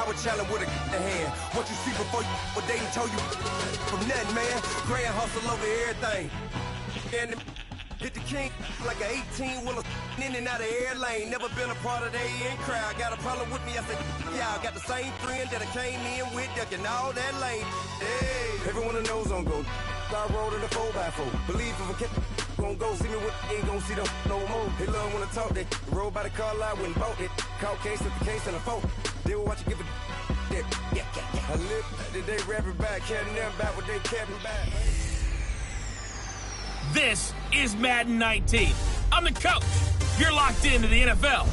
I would challenge with a hand. What you see before you, what they told you from nothing, man. Grand hustle over everything. And hit the king like an 18-wheeler in and out of air lane. Never been a part of the in crowd. Got a problem with me, I said, yeah, I got the same friend that I came in with, ducking all that lane. Hey, everyone knows I'm gon' I rolled in the 4x4. Believe if I kept gon' go see me with ain't gon' see them no more. They love when I talk that. Roll by the car lot when bought it. Caught case with the case and a phone. They will watch you give it that. I live that they rapping back, carrying them back what they carrying back. This is Madden 19. I'm the coach. You're locked into the NFL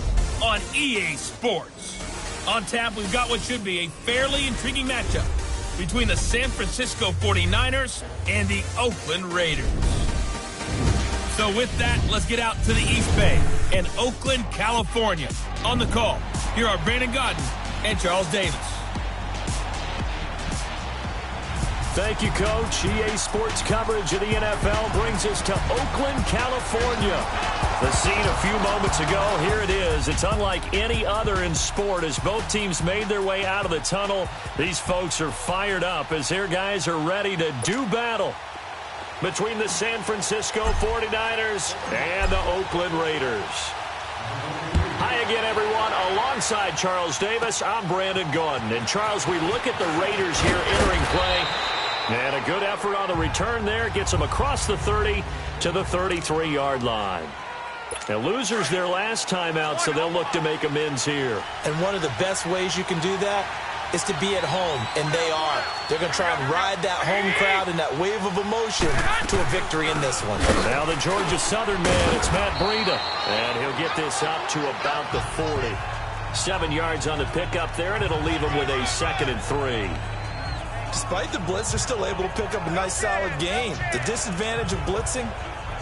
on EA Sports. On tap, we've got what should be a fairly intriguing matchup between the San Francisco 49ers and the Oakland Raiders. So with that, let's get out to the East Bay and Oakland, California. On the call, here are Brandon Gaudin and Charles Davis. Thank you, Coach. EA Sports coverage of the NFL brings us to Oakland, California. The scene a few moments ago, here it is. It's unlike any other in sport as both teams made their way out of the tunnel. These folks are fired up as their guys are ready to do battle between the San Francisco 49ers and the Oakland Raiders. Hi again, everyone. Alongside Charles Davis, I'm Brandon Gaudin. And, Charles, we look at the Raiders here entering play. And a good effort on the return there gets them across the 30 to the 33-yard line. Now, losers their last time out, so they'll look to make amends here. And one of the best ways you can do that is to be at home, and they are. They're going to try and ride that home crowd and that wave of emotion to a victory in this one. Now the Georgia Southern man, it's Matt Breida. And he'll get this up to about the 40. 7 yards on the pickup there, and it'll leave him with a 2nd and 3. Despite the blitz, they're still able to pick up a nice, solid gain. The disadvantage of blitzing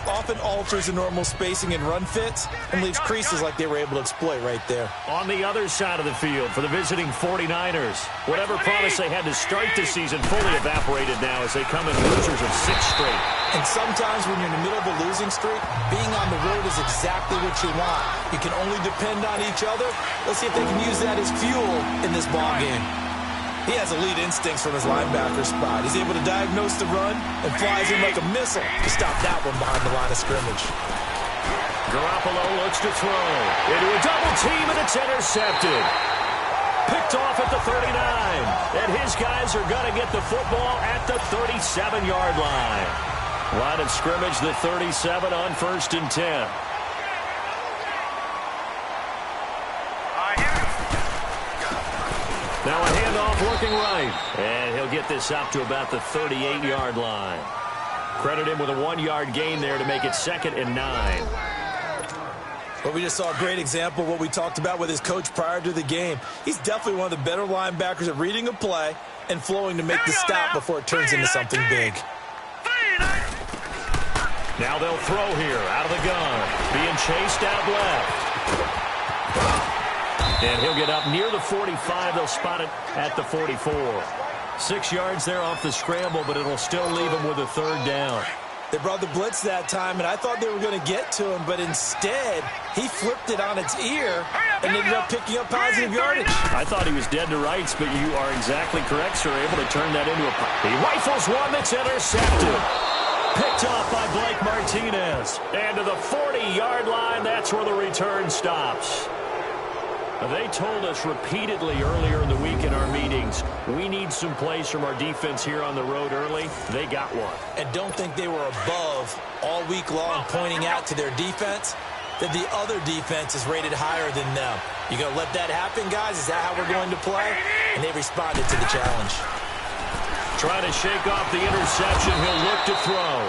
often alters the normal spacing and run fits and leaves creases like they were able to exploit right there. On the other side of the field for the visiting 49ers, whatever promise they had to start the season fully evaporated now as they come in losers of 6 straight. And sometimes when you're in the middle of a losing streak, being on the road is exactly what you want. You can only depend on each other. Let's see if they can use that as fuel in this ball game. He has elite instincts from his linebacker spot. He's able to diagnose the run and flies in like a missile to stop that one behind the line of scrimmage. Garoppolo looks to throw into a double team, and it's intercepted. Picked off at the 39. And his guys are going to get the football at the 37-yard line. Line of scrimmage, the 37 on 1st and 10. Now a handoff working right. And he'll get this up to about the 38-yard line. Credit him with a 1-yard gain there to make it 2nd and 9. But we just saw a great example of what we talked about with his coach prior to the game. He's definitely one of the better linebackers at reading a play and flowing to make the stop before it turns into something big. Now they'll throw here out of the gun. Being chased out left. And he'll get up near the 45. They'll spot it at the 44. 6 yards there off the scramble, but it'll still leave him with a 3rd down. They brought the blitz that time, and I thought they were going to get to him, but instead, he flipped it on its ear and ended up picking up positive yardage. I thought he was dead to rights, but you are exactly correct, sir. Able to turn that into a... He rifles one that's intercepted. Picked off by Blake Martinez. And to the 40-yard line, that's where the return stops. They told us repeatedly earlier in the week in our meetings, we need some plays from our defense here on the road early. They got one. And don't think they were above all week long pointing out to their defense that the other defense is rated higher than them. You going to let that happen, guys? Is that how we're going to play? And they responded to the challenge. Trying to shake off the interception. He'll look to throw.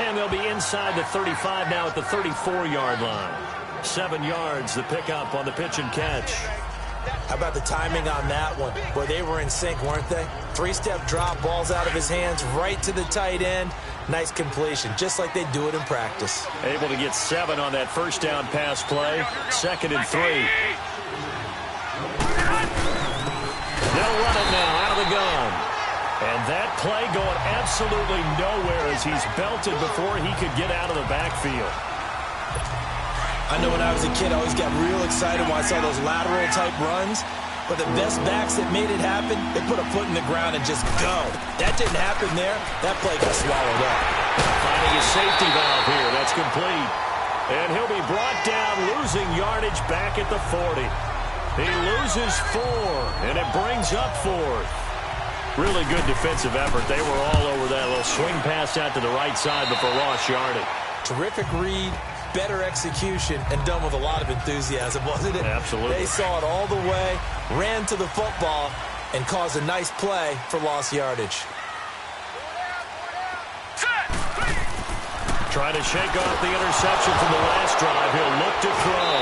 And they'll be inside the 35 now at the 34-yard line. 7 yards, the pickup on the pitch and catch. How about the timing on that one? Where they were in sync, weren't they? 3-step drop, balls out of his hands, right to the tight end. Nice completion, just like they do it in practice. Able to get 7 on that 1st down pass play. 2nd and 3. They'll run it now out of the gun. And that play going absolutely nowhere as he's belted before he could get out of the backfield. I know when I was a kid, I always got real excited when I saw those lateral-type runs. But the best backs that made it happen, they put a foot in the ground and just go. That didn't happen there. That play got swallowed up. Finding a safety valve here. That's complete. And he'll be brought down, losing yardage back at the 40. He loses 4, and it brings up 4th. Really good defensive effort. They were all over that little swing pass out to the right side before lost yardage. Terrific read, better execution, and done with a lot of enthusiasm, wasn't it? Absolutely. They saw it all the way, ran to the football, and caused a nice play for lost yardage. Trying to shake off the interception from the last drive. He'll look to throw.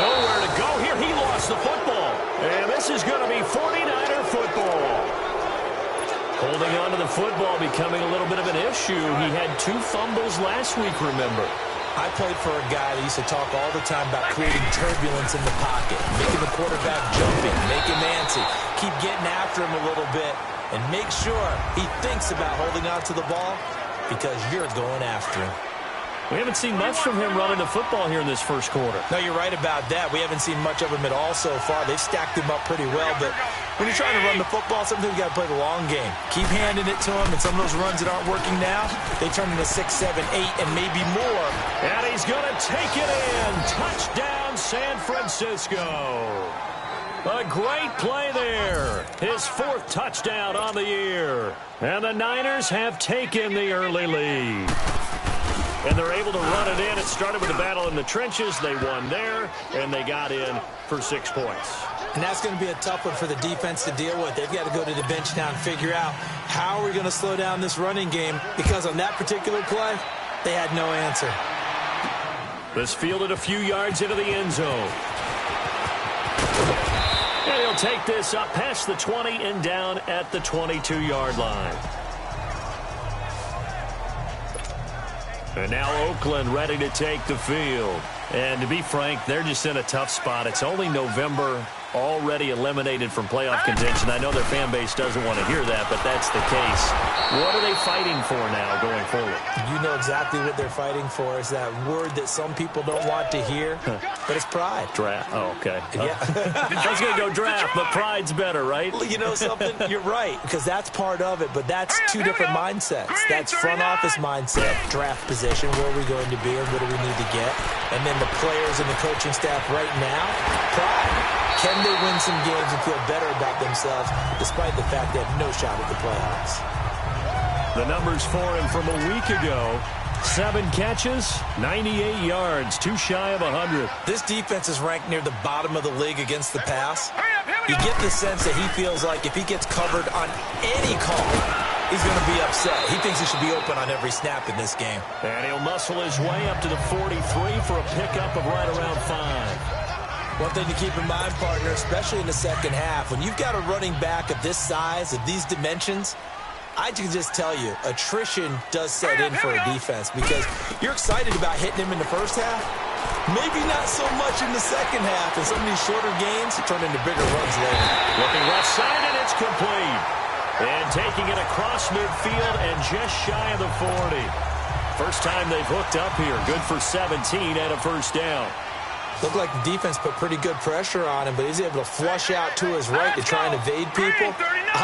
Nowhere to go here. He lost the football. And this is going to be 49er football. Holding on to the football becoming a little bit of an issue. He had 2 fumbles last week, remember. I played for a guy that used to talk all the time about creating turbulence in the pocket, making the quarterback jumping, make him antsy, keep getting after him a little bit, and make sure he thinks about holding on to the ball because you're going after him. We haven't seen much from him running the football here in this first quarter. No, you're right about that. We haven't seen much of him at all so far. They've stacked him up pretty well, but when you're trying to run the football, sometimes you got to play the long game. Keep handing it to him, and some of those runs that aren't working now, they turn into 6, 7, 8, and maybe more. And he's going to take it in. Touchdown, San Francisco. A great play there. His 4th touchdown on the year. And the Niners have taken the early lead. And they're able to run it in. It started with a battle in the trenches. They won there, and they got in for 6 points. And that's going to be a tough one for the defense to deal with. They've got to go to the bench now and figure out how are we going to slow down this running game, because on that particular play, they had no answer. This fielded a few yards into the end zone. And he'll take this up past the 20 and down at the 22-yard line. And now Oakland ready to take the field. And to be frank, they're just in a tough spot. It's only November, already eliminated from playoff contention. I know their fan base doesn't want to hear that, but that's the case. What are they fighting for now going forward? You know exactly what they're fighting for. Is that word that some people don't want to hear, but it's pride. Draft. Oh, okay. Yeah. I was going to go draft, but pride's better, right? You know something? You're right, because that's part of it, but that's 2 different mindsets. That's front office mindset, draft position, where are we going to be and what do we need to get? And then the players and the coaching staff right now, pride. Can they win some games and feel better about themselves despite the fact they have no shot at the playoffs? The numbers for him from a week ago: 7 catches, 98 yards, 2 shy of 100. This defense is ranked near the bottom of the league against the pass. You get the sense that he feels like if he gets covered on any call, he's going to be upset. He thinks he should be open on every snap in this game. And he'll muscle his way up to the 43 for a pickup of right around 5. One thing to keep in mind, partner, especially in the second half, when you've got a running back of this size, of these dimensions, I can just tell you, attrition does set in for a defense because you're excited about hitting him in the first half. Maybe not so much in the second half, and some of these shorter gains turn into bigger runs later. Looking left side, and it's complete. And taking it across midfield and just shy of the 40. First time they've hooked up here. Good for 17 and a first down. Looked like the defense put pretty good pressure on him, but he's able to flush out to his right to try and evade people.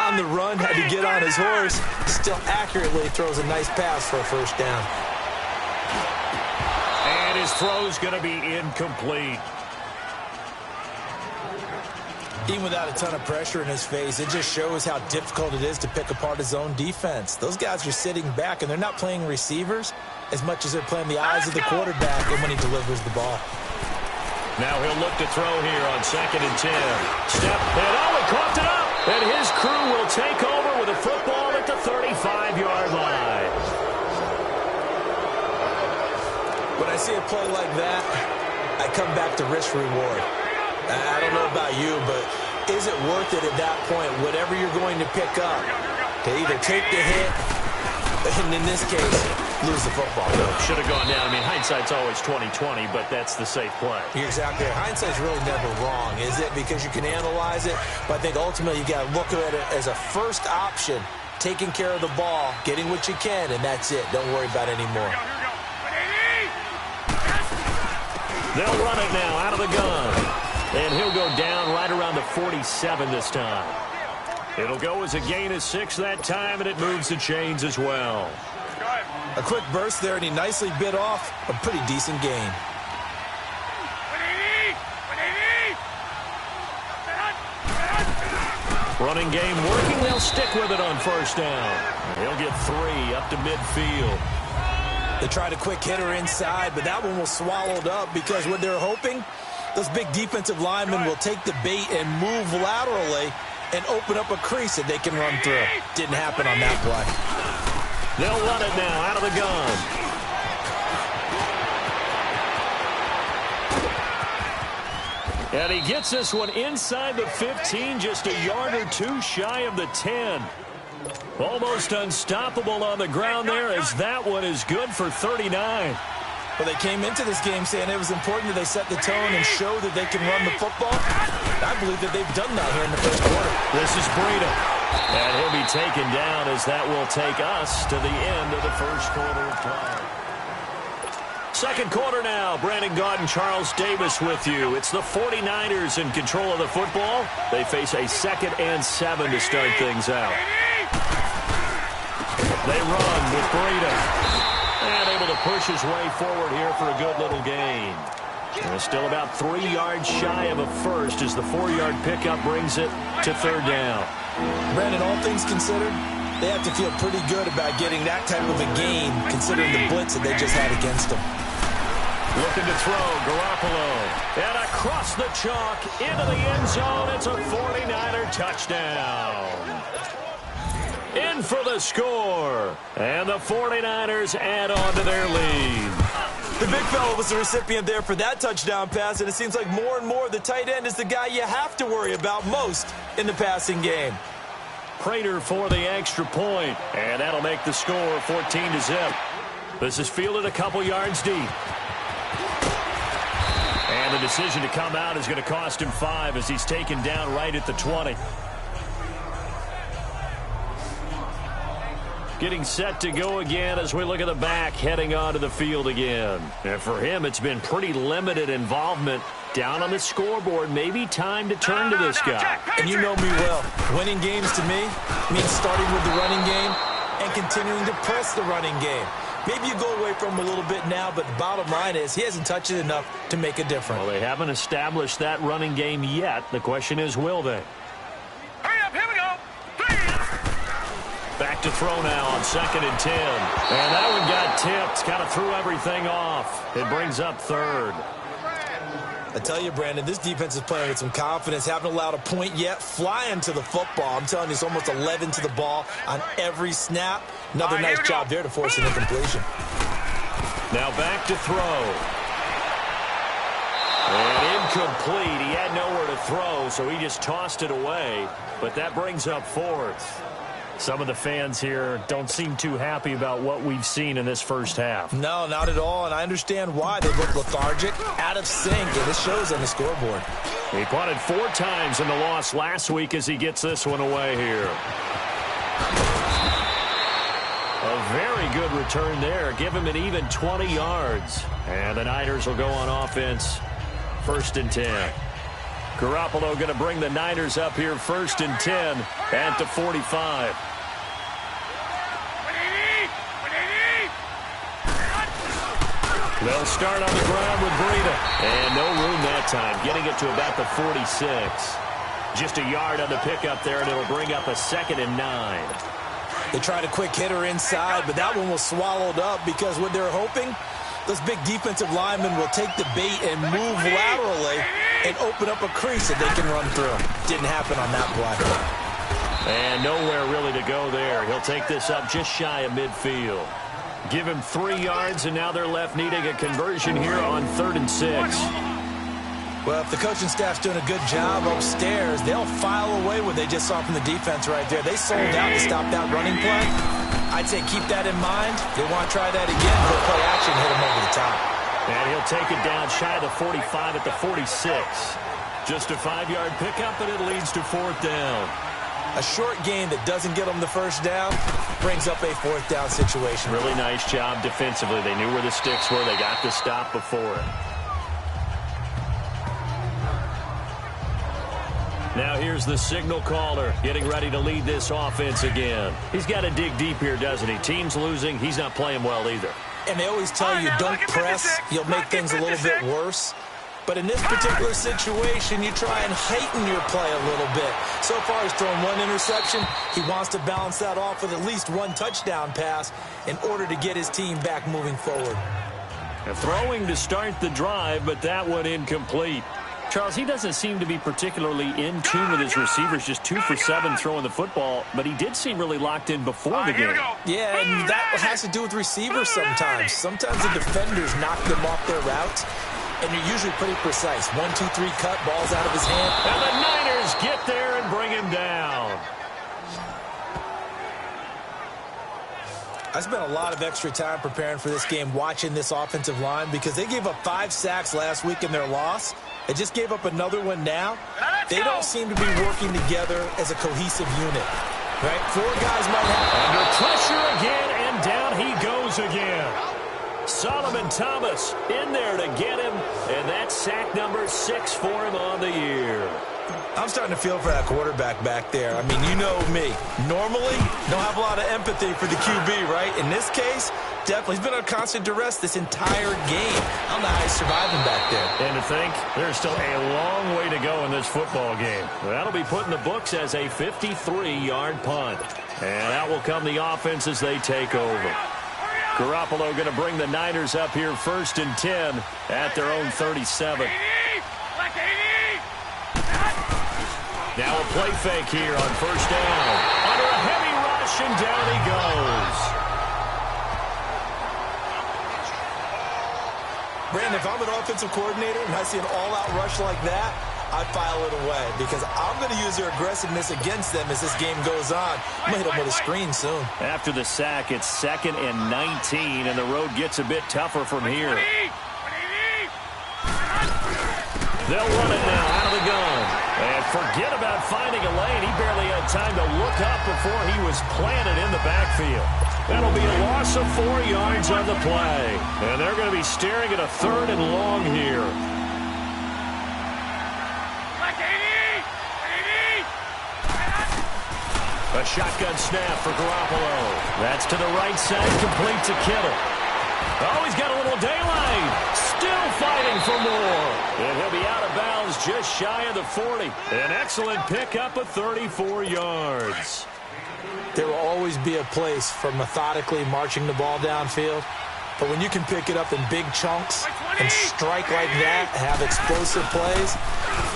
On the run, had to get on his horse. Still accurately throws a nice pass for a first down. And his throw's going to be incomplete. Even without a ton of pressure in his face, it just shows how difficult it is to pick apart his own defense. Those guys are sitting back, and they're not playing receivers as much as they're playing the eyes of the quarterback and when he delivers the ball. Now he'll look to throw here on 2nd and 10. Step, and he caught it up. And his crew will take over with a football at the 35-yard line. When I see a play like that, I come back to risk-reward. I don't know about you, but is it worth it at that point, whatever you're going to pick up, to either take the hit, and in this case, lose the football? Should have gone down. I mean, hindsight's always 20/20, but that's the safe play. You're exactly right. Hindsight's really never wrong, is it? Because you can analyze it, but I think ultimately you got to look at it as a first option, taking care of the ball, getting what you can, and that's it. Don't worry about it anymore. They'll run it now out of the gun. And he'll go down right around the 47 this time. It'll go as a gain of 6 that time, and it moves the chains as well. A quick burst there, and he nicely bit off a pretty decent gain. Running game working. They'll stick with it on first down. He'll get 3 up to midfield. They tried a quick hitter inside, but that one was swallowed up because what they're hoping, those big defensive linemen will take the bait and move laterally and open up a crease that they can run through. Didn't happen on that play. They'll run it now out of the gun. And he gets this one inside the 15, just a yard or 2 shy of the 10. Almost unstoppable on the ground there, as that one is good for 39. Well, they came into this game saying it was important that they set the tone and show that they can run the football. I believe that they've done that here in the first quarter. This is Breida. And he'll be taken down, as that will take us to the end of the first quarter of play. Second quarter now. Brandon Gaudin, Charles Davis with you. It's the 49ers in control of the football. They face a 2nd and 7 to start things out. They run with Breida. And able to push his way forward here for a good little gain. And still about 3 yards shy of a first, as the 4-yard pickup brings it to 3rd down. Brandon, all things considered, they have to feel pretty good about getting that type of a gain, considering the blitz that they just had against them. Looking to throw, Garoppolo. And across the chalk, into the end zone. It's a 49er touchdown. In for the score. And the 49ers add on to their lead. The big fella was the recipient there for that touchdown pass, and it seems like more and more the tight end is the guy you have to worry about most in the passing game. Prater for the extra point, and that'll make the score 14-0. This is fielded a couple yards deep. And the decision to come out is going to cost him 5 as he's taken down right at the 20. Getting set to go again as we look at the back, heading onto the field again. And for him, it's been pretty limited involvement. Down on the scoreboard, maybe time to turn to this guy. And you know me well. Winning games to me means starting with the running game and continuing to press the running game. Maybe you go away from him a little bit now, but the bottom line is he hasn't touched it enough to make a difference. Well, they haven't established that running game yet. The question is, will they? Hurry up, here we go. Back to throw now on 2nd and 10. And that one got tipped. Kind of threw everything off. It brings up 3rd. I tell you, Brandon, this defense is playing with some confidence. Haven't allowed a point yet. Flying to the football. I'm telling you, it's almost 11 to the ball on every snap. Another nice job there to force an incompletion. Now back to throw. And incomplete. He had nowhere to throw, so he just tossed it away. But that brings up 4th. Some of the fans here don't seem too happy about what we've seen in this first half. No, not at all, and I understand why. They look lethargic, out of sync, and this shows on the scoreboard. He punted 4 times in the loss last week as he gets this one away here. A very good return there. Give him an even 20 yards. And the Niners will go on offense. 1st and 10. Garoppolo going to bring the Niners up here 1st and 10 at the 45. They'll start on the ground with Breida. And no room that time, getting it to about the 46. Just a yard on the pickup there, and it'll bring up a 2nd and 9. They tried a quick hitter inside, but that one was swallowed up because what they're hoping, those big defensive linemen will take the bait and move laterally and open up a crease that they can run through. Didn't happen on that play. And nowhere really to go there. He'll take this up just shy of midfield. Give him 3 yards, and now they're left needing a conversion here on 3rd and 6. Well, if the coaching staff's doing a good job upstairs, they'll file away what they just saw from the defense right there. They sold out to stop that running play. I'd say keep that in mind. If they want to try that again, they'll play action, hit him over the top. And he'll take it down shy of the 45 at the 46. Just a 5-yard pickup, and it leads to 4th down. A short gain that doesn't get them the first down brings up a 4th down situation. Really nice job defensively. They knew where the sticks were. They got the stop before it. Now here's the signal caller getting ready to lead this offense again. He's got to dig deep here, doesn't he? Team's losing. He's not playing well either. And they always tell you don't press. You'll make things a little bit worse. But in this particular situation, you try and heighten your play a little bit. So far, he's thrown one interception. He wants to balance that off with at least one touchdown pass in order to get his team back moving forward. Throwing to start the drive, but that one incomplete. Charles, he doesn't seem to be particularly in tune with his receivers, just 2 for 7 throwing the football, but he did seem really locked in before the game. Yeah, and that has to do with receivers sometimes. Sometimes the defenders knock them off their routes, and you're usually pretty precise. 1, 2, 3 cut, ball's out of his hand. And the Niners get there and bring him down. I spent a lot of extra time preparing for this game, watching this offensive line, because they gave up 5 sacks last week in their loss. They just gave up another one now. They don't seem to be working together as a cohesive unit. Right? 4 guys might have... Under pressure again, and down he goes again. Solomon Thomas in there to get him, and that's sack number 6 for him on the year. I'm starting to feel for that quarterback back there. I mean, you know me. Normally, don't have a lot of empathy for the QB, right? In this case, definitely. He's been under constant duress this entire game. I don't know how he's surviving back there. And to think, there's still a long way to go in this football game. That'll be put in the books as a 53-yard punt. And out will come the offense as they take over. Garoppolo going to bring the Niners up here 1st and 10 at their own 37. Now a play fake here on 1st down. Under a heavy rush, and down he goes. Brandon, if I'm an offensive coordinator and I see an all-out rush like that, I file it away because I'm going to use their aggressiveness against them as this game goes on. I'm going to hit them with a screen soon. After the sack, it's 2nd and 19, and the road gets a bit tougher from here. They'll run it now out of the gun. And forget about finding a lane. He barely had time to look up before he was planted in the backfield. That'll be a loss of 4 yards on the play. And they're going to be staring at a 3rd and long here. A shotgun snap for Garoppolo. That's to the right side, complete to Kittle. Oh, he's got a little daylight. Still fighting for more. And he'll be out of bounds just shy of the 40. An excellent pickup of 34 yards. There will always be a place for methodically marching the ball downfield. But when you can pick it up in big chunks and strike like that, have explosive plays,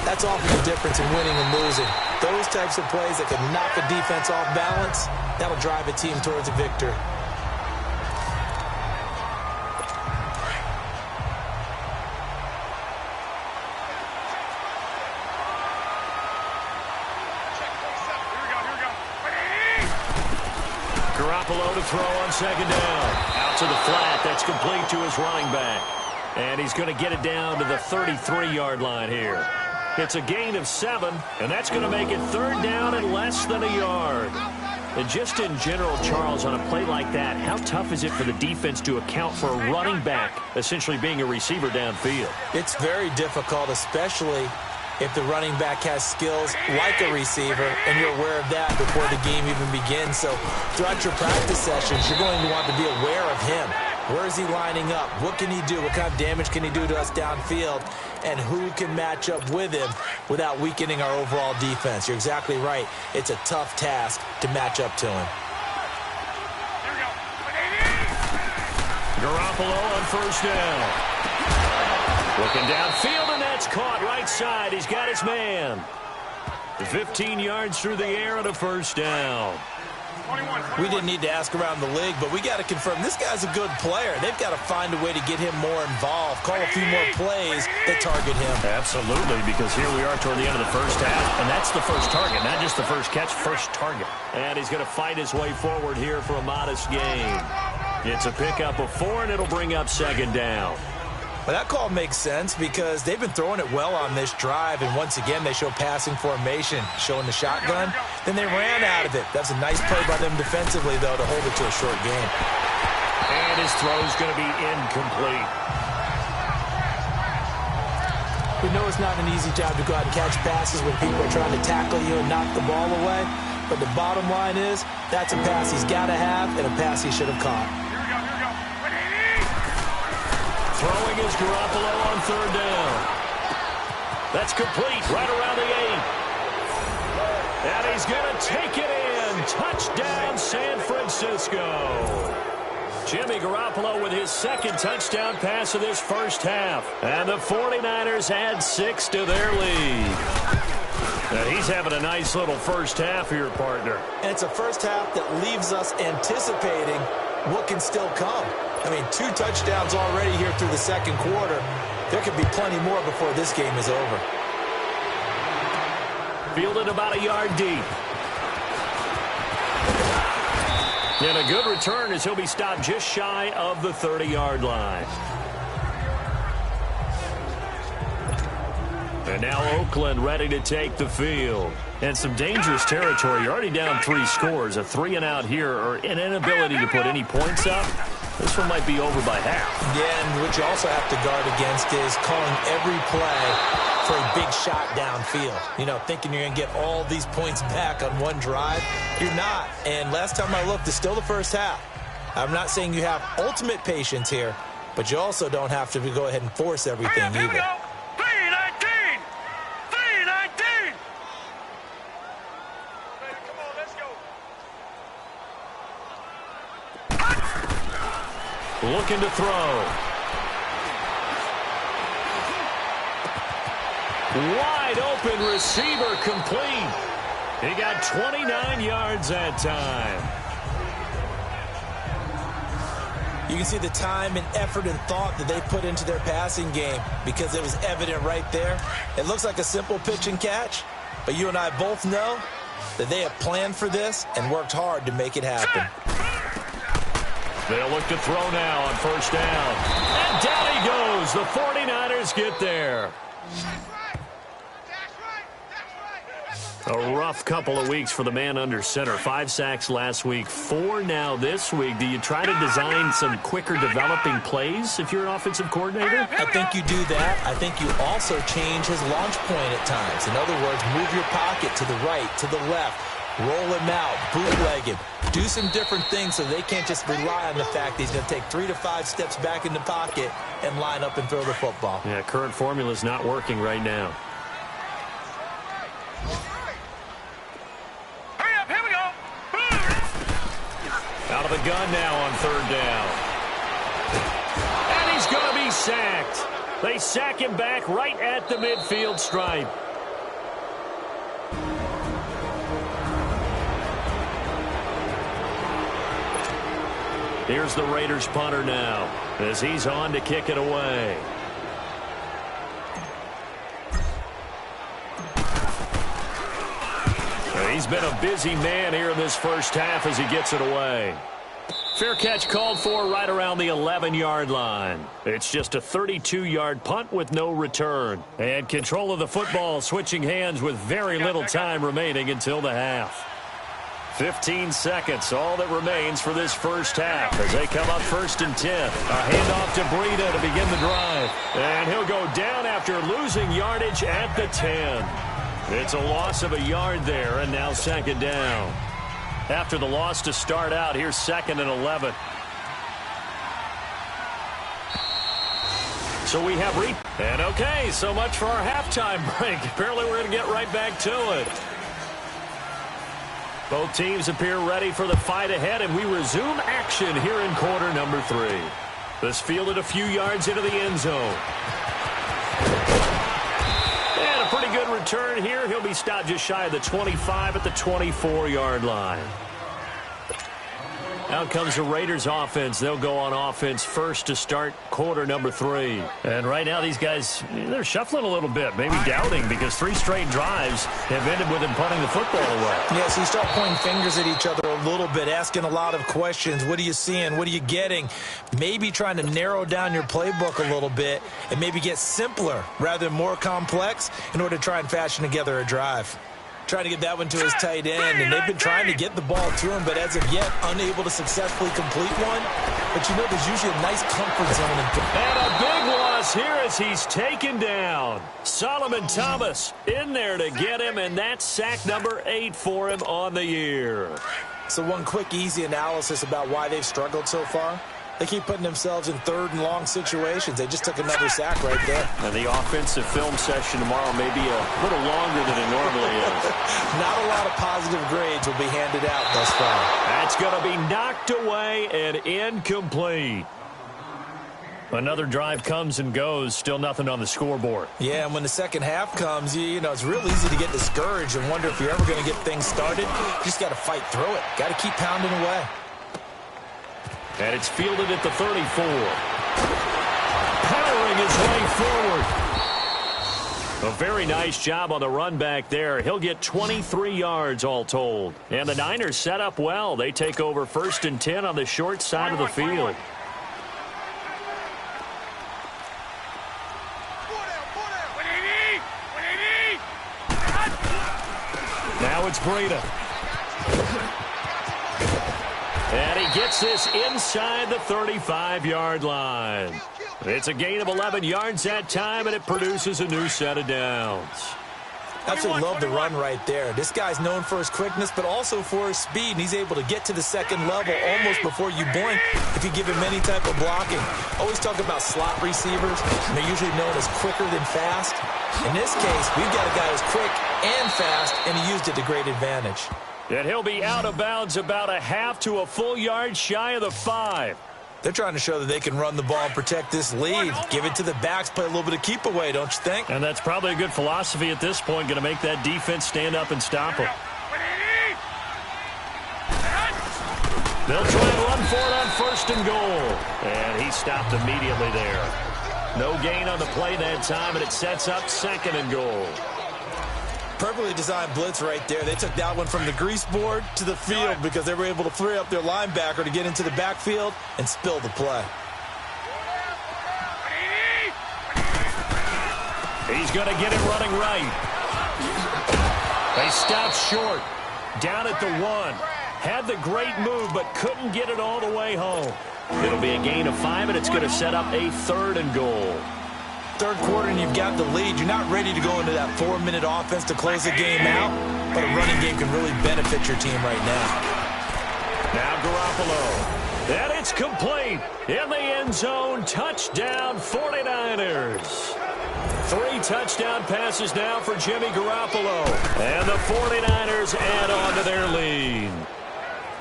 that's often the difference in winning and losing. Those types of plays that can knock a defense off balance, that'll drive a team towards a victory. Garoppolo to throw on 2nd down. Out to the flat. That's complete to his running back. And he's going to get it down to the 33-yard line here. It's a gain of 7, and that's going to make it 3rd down and less than a yard. And just in general, Charles, on a play like that, how tough is it for the defense to account for a running back essentially being a receiver downfield? It's very difficult, especially if the running back has skills like a receiver, and you're aware of that before the game even begins. So throughout your practice sessions, you're going to want to be aware of him. Where is he lining up? What can he do? What kind of damage can he do to us downfield? And who can match up with him without weakening our overall defense? You're exactly right. It's a tough task to match up to him. Garoppolo on 1st down. Looking downfield, and that's caught right side. He's got his man. 15 yards through the air and a 1st down. We didn't need to ask around the league, but we got to confirm this guy's a good player. They've got to find a way to get him more involved, call a few more plays that target him. Absolutely, because here we are toward the end of the 1st half, and that's the first target, not just the first catch, first target. And he's going to fight his way forward here for a modest gain. It's a pickup of 4, and it'll bring up 2nd down. Well, that call makes sense because they've been throwing it well on this drive, and once again, they show passing formation, showing the shotgun. Then they ran out of it. That's a nice play by them defensively, though, to hold it to a short gain. And his throw's going to be incomplete. We know it's not an easy job to go out and catch passes when people are trying to tackle you and knock the ball away. But the bottom line is, that's a pass he's got to have and a pass he should have caught. Throwing is Garoppolo on third down. That's complete right around the 8. And he's going to take it in. Touchdown, San Francisco. Jimmy Garoppolo with his second touchdown pass of this first half. And the 49ers add 6 to their lead. Now he's having a nice little first half here, partner. And it's a first half that leaves us anticipating what can still come. I mean, 2 touchdowns already here through the second quarter. There could be plenty more before this game is over. Fielded about a yard deep. And a good return as he'll be stopped just shy of the 30-yard line. And now Oakland ready to take the field. And some dangerous territory. You're already down 3 scores. A 3-and-out here or an inability to put any points up. This one might be over by half. Yeah, and what you also have to guard against is calling every play for a big shot downfield. You know, thinking you're going to get all these points back on one drive. You're not. And last time I looked, it's still the first half. I'm not saying you have ultimate patience here, but you also don't have to go ahead and force everything either. Here we go. 3-19. 3-19. Come on, let's go. Looking to throw. Wide open receiver complete. He got 29 yards that time. You can see the time and effort and thought that they put into their passing game because it was evident right there. It looks like a simple pitch and catch, but you and I both know that they have planned for this and worked hard to make it happen. They'll look to throw now on first down. And down he goes. The 49ers get there. A rough couple of weeks for the man under center. 5 sacks last week, 4 now this week. Do you try to design some quicker developing plays if you're an offensive coordinator? I think you do that. I think you also change his launch point at times. In other words, move your pocket to the right, to the left. Roll him out, bootleg him. Do some different things so they can't just rely on the fact that he's going to take 3 to 5 steps back in the pocket and line up and throw the football. Yeah, current formula is not working right now. Hurry up, here we go. Out of the gun now on third down. And he's going to be sacked. They sack him back right at the midfield stripe. Here's the Raiders punter now as he's on to kick it away. He's been a busy man here in this first half as he gets it away. Fair catch called for right around the 11-yard line. It's just a 32-yard punt with no return. And control of the football switching hands with very little time remaining until the half. 15 seconds, all that remains for this first half as they come up 1st and 10. A handoff to Breida to begin the drive. And he'll go down after losing yardage at the 10. It's a loss of a yard there, and now 2nd down. After the loss to start out, here's 2nd and 11. So we have and okay, so much for our halftime break. Apparently we're going to get right back to it. Both teams appear ready for the fight ahead, and we resume action here in quarter number 3. This fielded a few yards into the end zone. And a pretty good return here. He'll be stopped just shy of the 25 at the 24-yard line. Out comes the Raiders offense. They'll go on offense first to start quarter number 3. And right now these guys, they're shuffling a little bit, maybe doubting because 3 straight drives have ended with them punting the football away. Yeah, so you start pointing fingers at each other a little bit, asking a lot of questions. What are you seeing? What are you getting? Maybe trying to narrow down your playbook a little bit and maybe get simpler rather than more complex in order to try and fashion together a drive. Trying to get that one to his tight end, and they've been trying to get the ball to him, but as of yet, unable to successfully complete one. But you know, there's usually a nice comfort zone. And a big one loss here as he's taken down. Solomon Thomas in there to get him, and that's sack number 8 for him on the year. So one quick, easy analysis about why they've struggled so far. They keep putting themselves in third and long situations. They just took another sack right there. And the offensive film session tomorrow may be a little longer than it normally is. Not a lot of positive grades will be handed out thus far. That's going to be knocked away and incomplete. Another drive comes and goes, still nothing on the scoreboard. Yeah, and when the second half comes, you know, it's real easy to get discouraged and wonder if you're ever going to get things started. You just got to fight through it. Got to keep pounding away. And it's fielded at the 34. Powering his way forward. A very nice job on the run back there. He'll get 23 yards all told. And the Niners set up well. They take over 1st and 10 on the short side of the field. Now it's Breida. And he gets this inside the 35-yard line. It's a gain of 11 yards that time, and it produces a new set of downs. Absolutely love the run right there. This guy's known for his quickness, but also for his speed, and he's able to get to the second level almost before you blink if you give him any type of blocking. Always talk about slot receivers, and they're usually known as quicker than fast. In this case, we've got a guy who's quick and fast, and he used it to great advantage. And he'll be out of bounds about a half to a full yard shy of the 5. They're trying to show that they can run the ball and protect this lead. Give it to the backs, play a little bit of keep away, don't you think? And that's probably a good philosophy at this point, going to make that defense stand up and stop them. They'll try and run for it on 1st and goal. And he stopped immediately there. No gain on the play that time, and it sets up 2nd and goal. Perfectly designed blitz right there. They took that one from the grease board to the field because they were able to free up their linebacker to get into the backfield and spill the play. He's going to get it running right. They stopped short. Down at the 1. Had the great move, but couldn't get it all the way home. It'll be a gain of 5, and it's going to set up a 3rd and goal. Third quarter and you've got the lead. You're not ready to go into that 4-minute offense to close the game out, but a running game can really benefit your team right now. Now Garoppolo. And it's complete. In the end zone. Touchdown 49ers. 3 touchdown passes now for Jimmy Garoppolo. And the 49ers add on to their lead.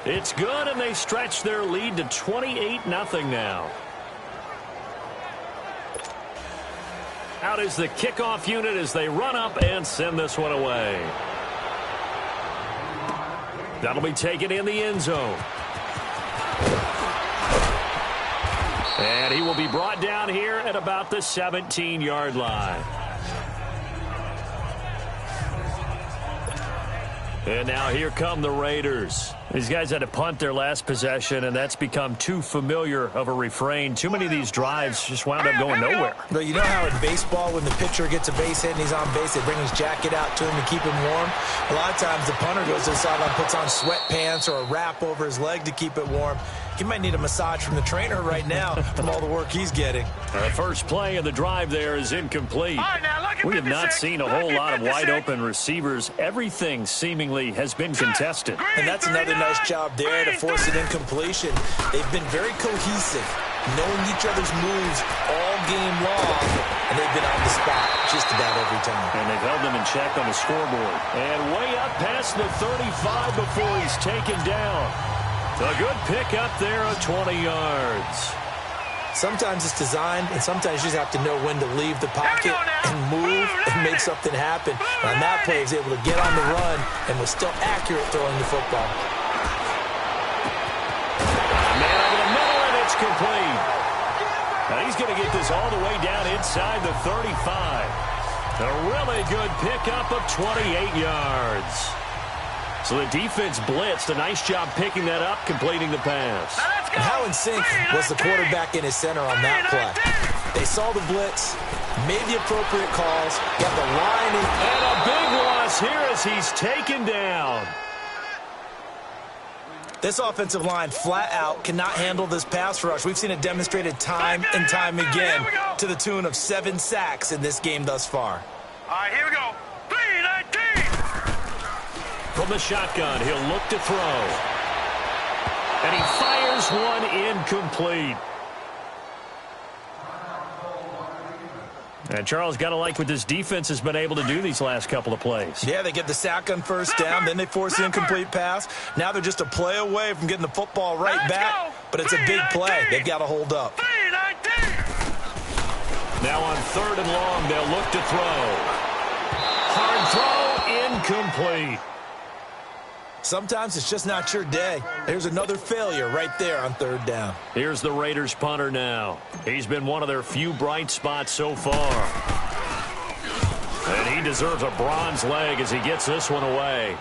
It's good, and they stretch their lead to 28-0 now. Out is the kickoff unit as they run up and send this one away. That'll be taken in the end zone. And he will be brought down here at about the 17-yard line. And now here come the Raiders. These guys had to punt their last possession, and that's become too familiar of a refrain. Too many of these drives just wound up going nowhere. But you know how in baseball, when the pitcher gets a base hit and he's on base, they bring his jacket out to him to keep him warm? A lot of times the punter goes to the sideline, puts on sweatpants or a wrap over his leg to keep it warm. He might need a massage from the trainer right now from all the work he's getting. The first play of the drive there is incomplete. We have not seen a whole lot of wide-open receivers. Everything seemingly has been contested. And that's another nice job there to force an incompletion. They've been very cohesive, knowing each other's moves all game long, and they've been on the spot just about every time. And they've held them in check on the scoreboard. And way up past the 35 before he's taken down. A good pick up there of 20 yards. Sometimes it's designed, and sometimes you just have to know when to leave the pocket and move and make something happen. And on that play, he was able to get on the run and was still accurate throwing the football. Man over the middle, and it's complete. Now he's going to get this all the way down inside the 35. A really good pickup of 28 yards. So the defense blitzed. A nice job picking that up, completing the pass. And how in sync was the quarterback in his center on that play? They saw the blitz, made the appropriate calls, got the line in. And a big loss here as he's taken down. This offensive line flat out cannot handle this pass rush. We've seen it demonstrated time and time again to the tune of 7 sacks in this game thus far. All right, here we go. 3-19. From the shotgun, he'll look to throw. And he fires one incomplete. And Charles, got to like what this defense has been able to do these last couple of plays. Yeah, they get the sack on first down, then they force the incomplete pass. Now they're just a play away from getting the football right back, but it's a big play. They've got to hold up. 3-19. Now on 3rd and long, they'll look to throw. Hard throw, incomplete. Sometimes it's just not your day. There's another failure right there on 3rd down. Here's the Raiders punter now. He's been one of their few bright spots so far. And he deserves a bronze leg as he gets this one away.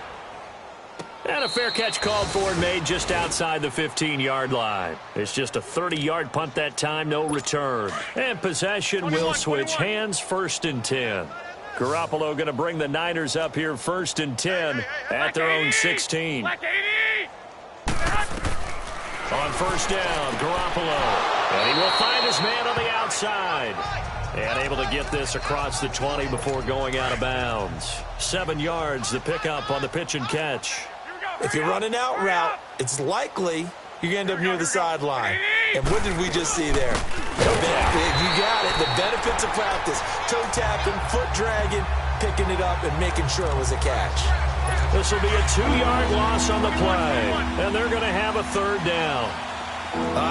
And a fair catch called for and made just outside the 15-yard line. It's just a 30-yard punt that time, no return. And possession will switch hands, 1st and 10. Garoppolo going to bring the Niners up here 1st and 10 at their own 16. On 1st down, Garoppolo. And he will find his man on the outside. And able to get this across the 20 before going out of bounds. 7 yards, the pickup on the pitch and catch. If you're running out route, it's likely you're going to end up near the sideline. And what did we just see there? You got it. The benefits of practice. Toe tapping, foot dragging, picking it up, and making sure it was a catch. This will be a 2-yard loss on the play. And they're going to have a 3rd down.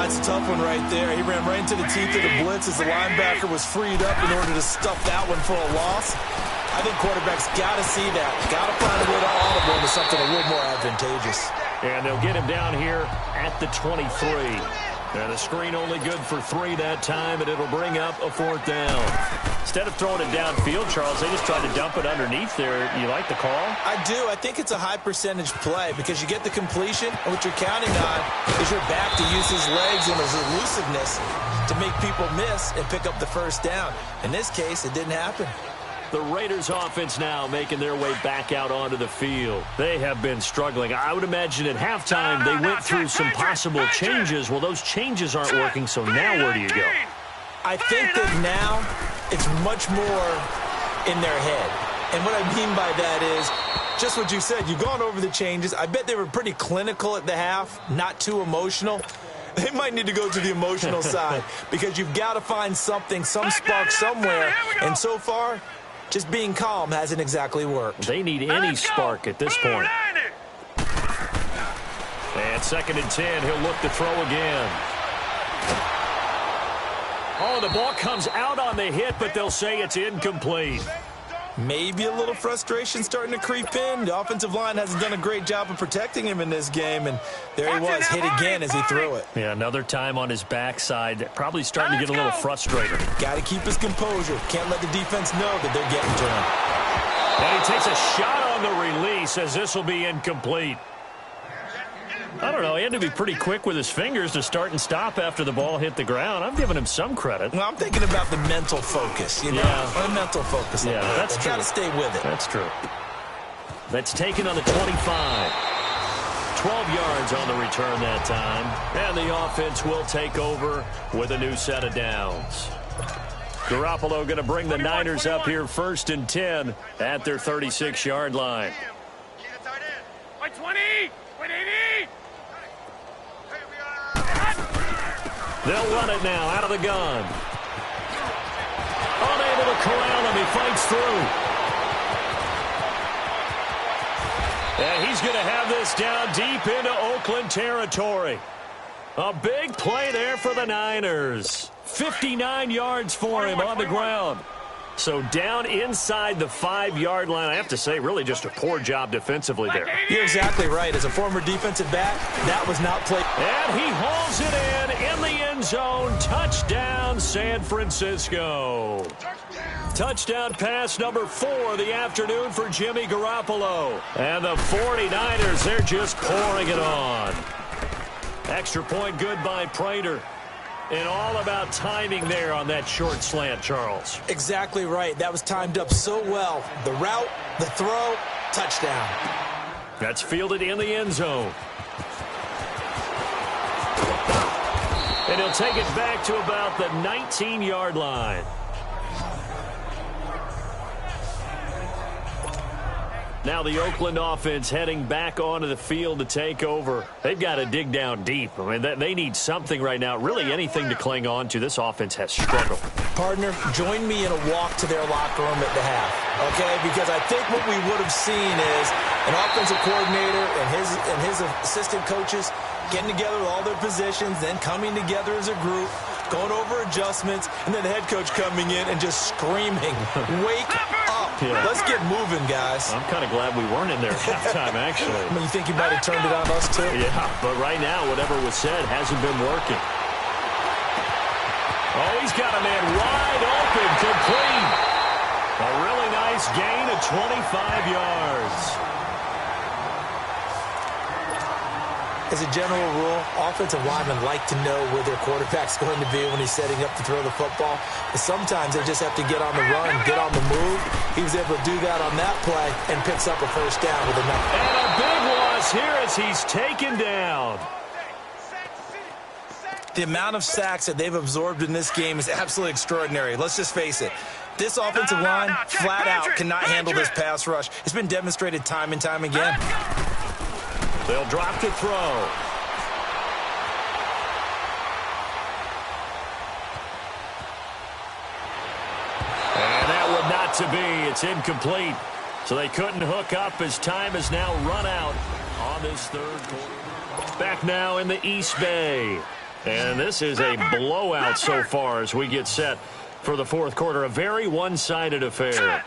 It's a tough one right there. He ran right into the teeth of the blitz as the linebacker was freed up in order to stuff that one for a loss. I think quarterbacks got to see that. Got to find a way to audible into something a little more advantageous. And they'll get him down here at the 23. And a screen only good for 3 that time, and it'll bring up a 4th down. Instead of throwing it downfield, Charles, they just tried to dump it underneath there. You like the call? I do. I think it's a high-percentage play because you get the completion, and what you're counting on is your back to use his legs and his elusiveness to make people miss and pick up the 1st down. In this case, it didn't happen. The Raiders offense now making their way back out onto the field. They have been struggling. I would imagine at halftime they went through some possible changes. Well, those changes aren't working, so now where do you go? I think that now it's much more in their head. And what I mean by that is just what you said. You've gone over the changes. I bet they were pretty clinical at the half, not too emotional. They might need to go to the emotional side because you've got to find something, some spark somewhere. And so far, just being calm hasn't exactly worked. They need any spark at this point. And 2nd and 10, he'll look to throw again. Oh, the ball comes out on the hit, but they'll say it's incomplete. Maybe a little frustration starting to creep in. The offensive line hasn't done a great job of protecting him in this game, and there he was, hit again as he threw it. Yeah, another time on his backside, probably starting to get a little frustrated. Got to keep his composure. Can't let the defense know that they're getting to him. And he takes a shot on the release as this will be incomplete. I don't know. He had to be pretty quick with his fingers to start and stop after the ball hit the ground. I'm giving him some credit. Well, I'm thinking about the mental focus, you know? Yeah. The mental focus. Yeah, that's true. Got to stay with it. That's true. That's taken on the 25. 12 yards on the return that time. And the offense will take over with a new set of downs. Garoppolo going to bring the Niners up here 1st and 10 at their 36-yard line. 20! They'll run it now out of the gun. Unable to corral him. He fights through. And he's going to have this down deep into Oakland territory. A big play there for the Niners. 59 yards for him on the ground. So down inside the 5-yard line. I have to say, really just a poor job defensively there. You're exactly right. As a former defensive back, that was not played. And he hauls it in the end zone. Touchdown, San Francisco. Touchdown pass number 4 of the afternoon for Jimmy Garoppolo. And the 49ers, they're just pouring it on. Extra point good by Prater. And all about timing there on that short slant, Charles. Exactly right. That was timed up so well. The route, the throw, touchdown. That's fielded in the end zone. And he'll take it back to about the 19-yard line. Now the Oakland offense heading back onto the field to take over. They've got to dig down deep. I mean, they need something right now, really anything to cling on to. This offense has struggled. Partner, join me in a walk to their locker room at the half, okay? Because I think what we would have seen is an offensive coordinator and his assistant coaches getting together with all their positions, then coming together as a group, going over adjustments, and then the head coach coming in and just screaming, wake up. Yeah. Let's get moving, guys. I'm kind of glad we weren't in there at halftime, actually. I mean, you think you might have turned it on us, too? Yeah, but right now, whatever was said hasn't been working. Oh, he's got a man wide open, complete. A really nice gain of 25 yards. As a general rule, offensive linemen like to know where their quarterback's going to be when he's setting up to throw the football. But sometimes they just have to get on the run, get on the move. He was able to do that on that play and picks up a first down with enough. And a big loss here as he's taken down. The amount of sacks that they've absorbed in this game is absolutely extraordinary. Let's just face it. This offensive line, flat out, cannot handle this pass rush. It's been demonstrated time and time again. They'll drop to throw. And that would not to be. It's incomplete. So they couldn't hook up as time has now run out on this third quarter. Back now in the East Bay. And this is a blowout so far as we get set for the fourth quarter. A very one-sided affair.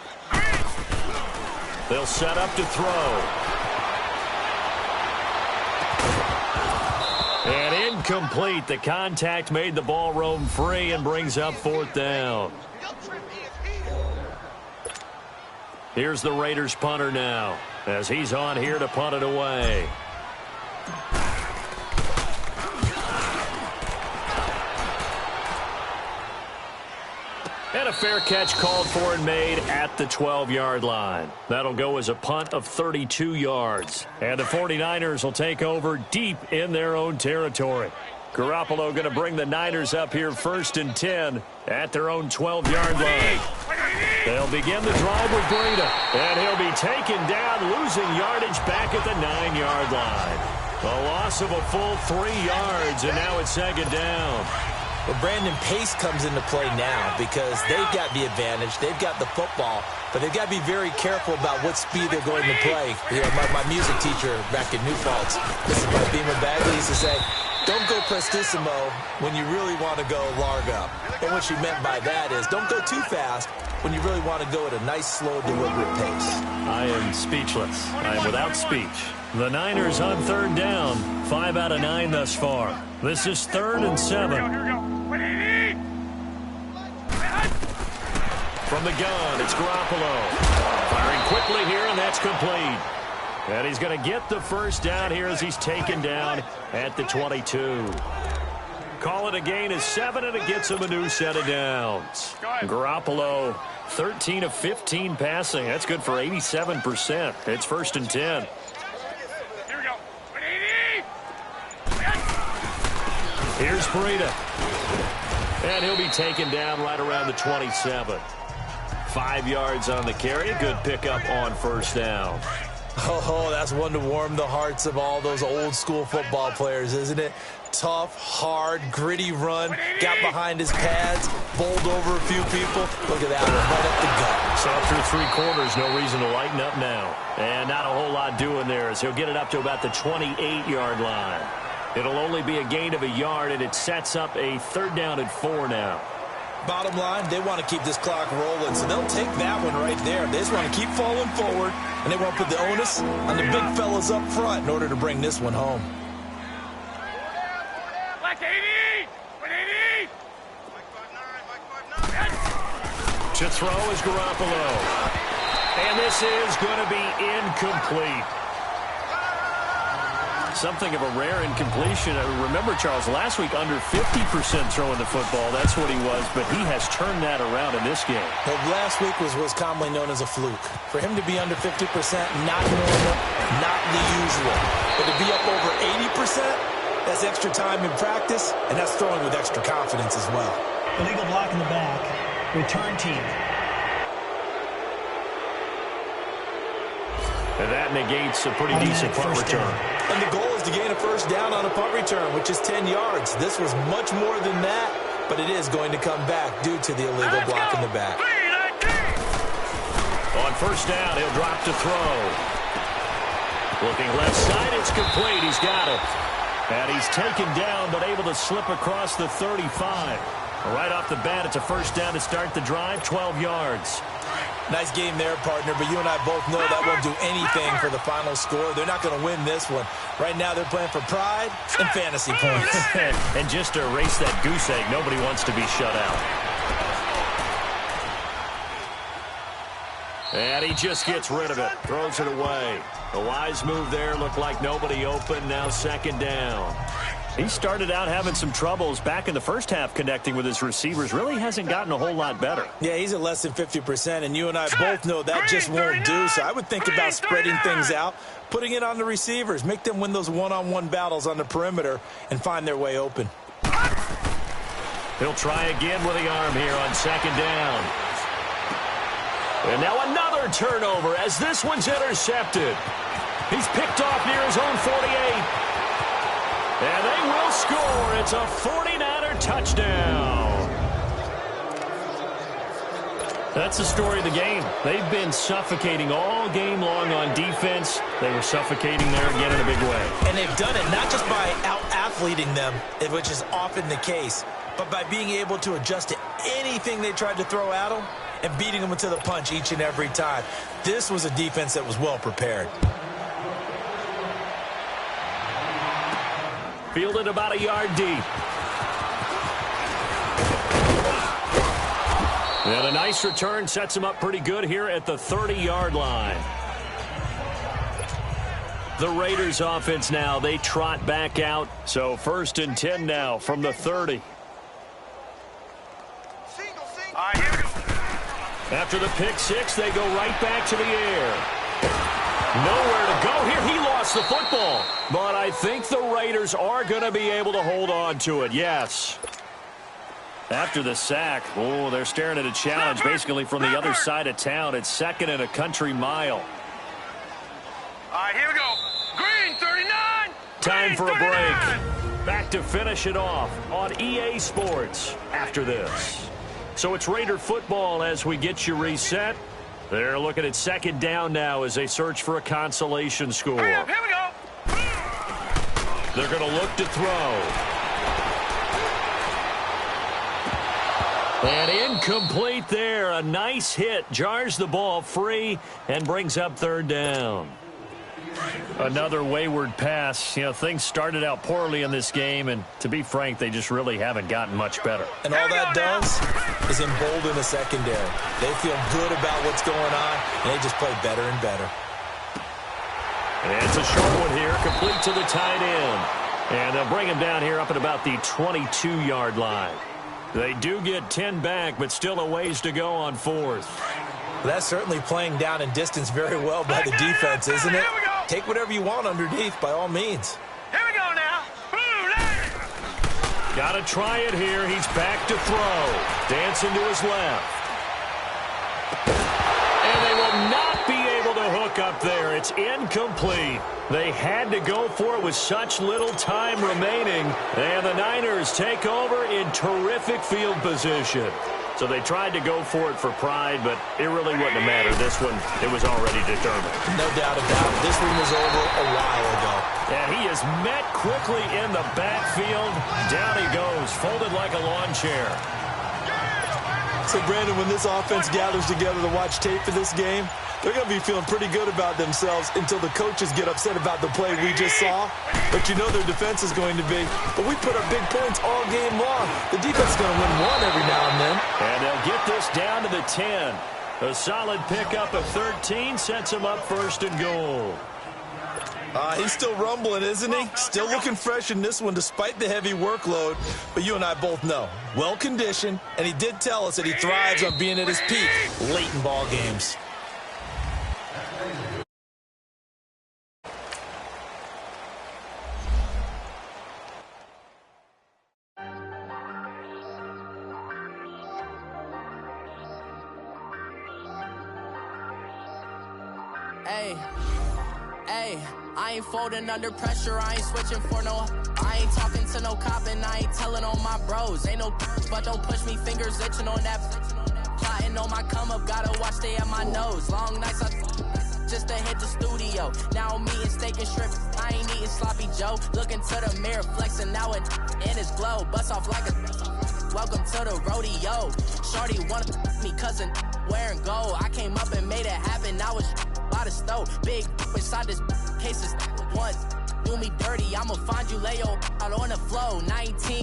They'll set up to throw. And incomplete. The contact made the ball roam free and brings up fourth down. Here's the Raiders punter now as he's on here to punt it away. And a fair catch called for and made at the 12-yard line. That'll go as a punt of 32 yards. And the 49ers will take over deep in their own territory. Garoppolo going to bring the Niners up here 1st and 10 at their own 12-yard line. They'll begin the drive with Breida. And he'll be taken down, losing yardage back at the 9-yard line. A loss of a full 3 yards, and now it's 2nd down. Well, Brandon, pace comes into play now because they've got the advantage. They've got the football, but they've got to be very careful about what speed they're going to play. You know, my music teacher back in New Paltz, this is my Beamer Bagley, used to say, don't go prestissimo when you really want to go largo. And what she meant by that is don't go too fast when you really want to go at a nice, slow, deliberate pace. I am speechless. I am without speech. The Niners on 3rd down. 5 out of 9 thus far. This is 3rd and 7. From the gun, it's Garoppolo. Firing quickly here, and that's complete. And he's going to get the first down here as he's taken down at the 22. Call it a gain of 7, and it gets him a new set of downs. Garoppolo, 13 of 15 passing. That's good for 87%. It's 1st and 10. Here's Breida. And he'll be taken down right around the 27. 5 yards on the carry. A good pickup on 1st down. Oh, that's one to warm the hearts of all those old school football players, isn't it? Tough, hard, gritty run. Got behind his pads, bowled over a few people. Look at that one, right up the gut. So after 3 quarters, no reason to lighten up now. And not a whole lot doing there as he'll get it up to about the 28-yard line. It'll only be a gain of a yard, and it sets up a 3rd down and 4 now. Bottom line, they want to keep this clock rolling, so they'll take that one right there. They just want to keep falling forward, and they want to put the onus on the big fellas up front in order to bring this one home. To throw is Garoppolo. And this is going to be incomplete. Something of a rare incompletion. Remember, Charles, last week under 50% throwing the football. That's what he was, but he has turned that around in this game. Well, last week was commonly known as a fluke. For him to be under 50%, not normal, not the usual. But to be up over 80%, That's extra time in practice, and that's throwing with extra confidence as well. Illegal block in the back. Return team. And that negates a pretty decent punt return. And the goal is to gain a first down on a punt return, which is 10 yards. This was much more than that, but it is going to come back due to the illegal block in the back. On first down, he'll drop to throw. Looking left side, it's complete. He's got it. And he's taken down, but able to slip across the 35. Right off the bat, it's a first down to start the drive, 12 yards. Nice game there, partner, but you and I both know that won't do anything for the final score. They're not going to win this one. Right now, they're playing for pride and fantasy points. And just to erase that goose egg, nobody wants to be shut out. And he just gets rid of it, throws it away. A wise move there, looked like nobody open, now second down. He started out having some troubles back in the first half connecting with his receivers. Really hasn't gotten a whole lot better. Yeah, he's at less than 50%, and you and I both know that just won't do. So I would think about spreading things out, putting it on the receivers, make them win those one-on-one battles on the perimeter and find their way open. He'll try again with the arm here on second down. And now another turnover as this one's intercepted. He's picked off near his own 48. And they will score. It's a 49er touchdown. That's the story of the game. They've been suffocating all game long on defense. They were suffocating there again in a big way. And they've done it not just by out-athleting them, which is often the case, but by being able to adjust to anything they tried to throw at them and beating them to the punch each and every time. This was a defense that was well prepared. Fielded about a yard deep. And a nice return sets him up pretty good here at the 30-yard line. The Raiders offense now, they trot back out. So 1st and 10 now from the 30. After the pick six, they go right back to the air. Nowhere to go here. He lost the football. But I think the Raiders are going to be able to hold on to it, yes. After the sack, oh, they're staring at a challenge basically from the other side of town. It's 2nd and a country mile. All right, here we go. Green 39. Time for a break. Back to finish it off on EA Sports after this. So it's Raider football as we get you reset. They're looking at second down now as they search for a consolation score. Here we go. They're going to look to throw. And incomplete there. A nice hit. Jars the ball free and brings up 3rd down. Another wayward pass. You know, things started out poorly in this game, and to be frank, they just really haven't gotten much better. And all that does is embolden the secondary. They feel good about what's going on, and they just play better and better. And it's a short one here, complete to the tight end. And they'll bring him down here up at about the 22-yard line. They do get 10 back, but still a ways to go on 4th. That's certainly playing down and distance very well by the defense, isn't it? Take whatever you want underneath, by all means. Here we go now. Got to try it here. He's back to throw. Dancing to his left. And they will not be able to hook up there. It's incomplete. They had to go for it with such little time remaining. And the Niners take over in terrific field position. So they tried to go for it for pride, but it really wouldn't have mattered. This one, it was already determined. No doubt about it. This one was over a while ago. And he is met quickly in the backfield. Down he goes, folded like a lawn chair. So, Brandon, when this offense gathers together to watch tape for this game, they're going to be feeling pretty good about themselves until the coaches get upset about the play we just saw. But you know their defense is going to be. But we put up big points all game long. The defense is going to win one every now and then. And they'll get this down to the 10. A solid pickup of 13 sets them up 1st and goal. He's still rumbling, isn't he? Still looking fresh in this one despite the heavy workload. But you and I both know, well-conditioned, and he did tell us that he thrives on being at his peak late in ball games. Ayy, I ain't folding under pressure, I ain't switching for no. I ain't talking to no cop and I ain't telling on my bros. Ain't no but don't push me, fingers itching on that. Plotting on my come up, gotta watch stay at my nose. Long nights I just to hit the studio. Now I'm eating steak and shrimp, I ain't eating sloppy Joe. Looking to the mirror, flexing now and in his glow. Bust off like a welcome to the rodeo. Shorty wanna me cousin wearing gold. I came up and made it happen, I was by the stove. Big inside this cases once do me dirty, I'ma find you lay your out on the floor. 19